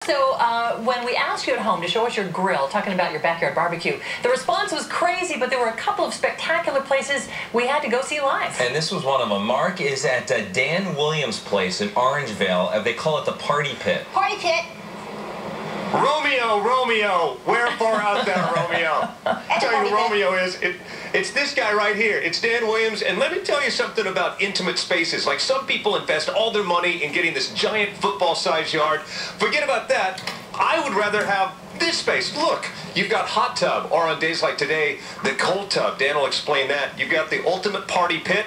So when we asked you at home to show us your grill, talking about your backyard barbecue, the response was crazy, but there were a couple of spectacular places we had to go see live. And this was one of them. Mark is at Dan Williams' place in Orangevale. They call it the Party Pit. Party Pit. Romeo, Romeo, wherefore art thou, Romeo? I'll tell you who Romeo is. It's this guy right here. It's Dan Williams. And let me tell you something about intimate spaces. Like, some people invest all their money in getting this giant football-sized yard. Forget about that. I would rather have this space. Look, you've got hot tub, or on days like today, the cold tub. Dan will explain that. You've got the ultimate party pit.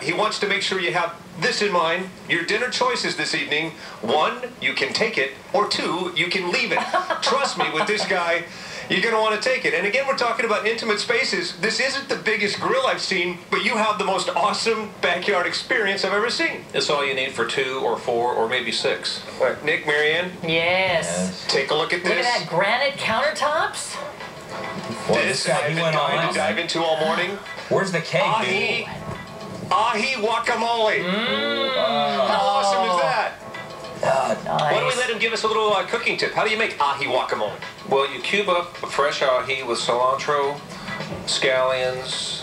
He wants to make sure you have this in mind. Your dinner choices this evening: 1, you can take it, or 2, you can leave it. Trust me, with this guy, you're going to want to take it. And again, we're talking about intimate spaces. This isn't the biggest grill I've seen, but you have the most awesome backyard experience I've ever seen. It's all you need for 2 or 4 or maybe 6. All right, Nick, Marianne? Yes. Take a look at this. Look at that granite countertops. This I've been dying to dive into all morning. Where's the cake? Ahi guacamole. How awesome is that? Nice. Why don't we let him give us a little cooking tip? How do you make ahi guacamole? Well, you cube up fresh ahi with cilantro, scallions,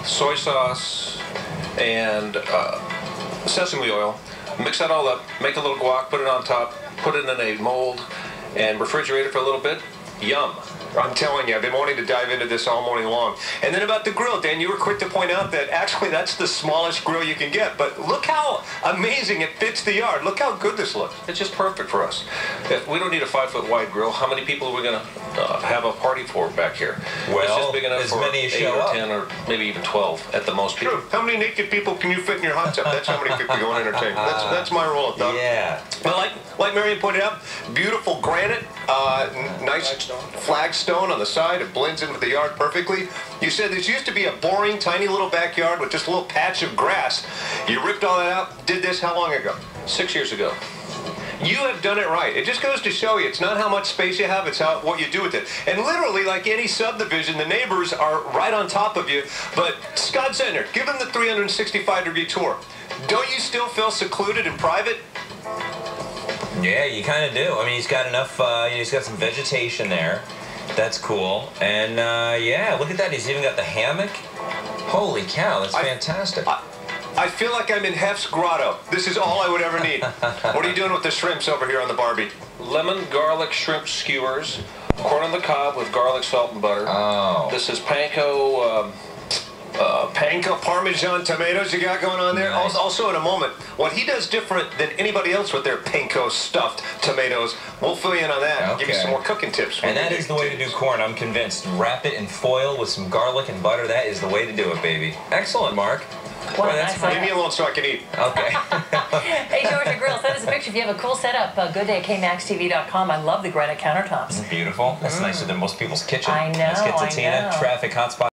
soy sauce, and sesame oil. Mix that all up, make a little guac, put it on top, put it in a mold, and refrigerate it for a little bit. Yum. I'm telling you, I've been wanting to dive into this all morning long. And then about the grill, Dan, you were quick to point out that actually that's the smallest grill you can get. But look how amazing it fits the yard. Look how good this looks. It's just perfect for us. We don't need a 5-foot wide grill. How many people are we going to have a party for back here? Well, it's just big enough as for many as 8 show or up. 10 or maybe even 12 at the most people. True. How many naked people can you fit in your hot tub? That's how many people you want to entertain. That's my rule of thumb. Yeah. But like Marion pointed out, beautiful granite, nice flagstone on the side. It blends in with the yard perfectly. You said this used to be a boring, tiny little backyard with just a little patch of grass. You ripped all that out, did this how long ago? 6 years ago. You have done it right. It just goes to show you, it's not how much space you have, it's what you do with it. And literally, like any subdivision, the neighbors are right on top of you. But Scott Zentner, give them the 365-degree tour. Don't you still feel secluded and private? Yeah, you kind of do. I mean, he's got enough, he's got some vegetation there. That's cool. And, yeah, look at that. He's even got the hammock. Holy cow, that's fantastic. I feel like I'm in Hef's grotto. This is all I would ever need. What are you doing with the shrimps over here on the Barbie? Lemon garlic shrimp skewers, corn on the cob with garlic, salt, and butter. Oh. This is panko... Panko Parmesan tomatoes you got going on there. Nice. Also, in a moment, what he does different than anybody else with their panko stuffed tomatoes. We'll fill you in on that. Okay. Give you some more cooking tips. And that is the way to do corn, I'm convinced. Wrap it in foil with some garlic and butter. That is the way to do it, baby. Excellent, Mark. Well, Boy, that's nice. Leave me alone so I can eat. Okay. Hey, Georgia Grill, send us a picture if you have a cool setup. GoodDay, KMaxTV.com. I love the granite countertops. Beautiful. That's nicer than most people's kitchen. I know, Let's get to I Tina. know. Traffic hotspot.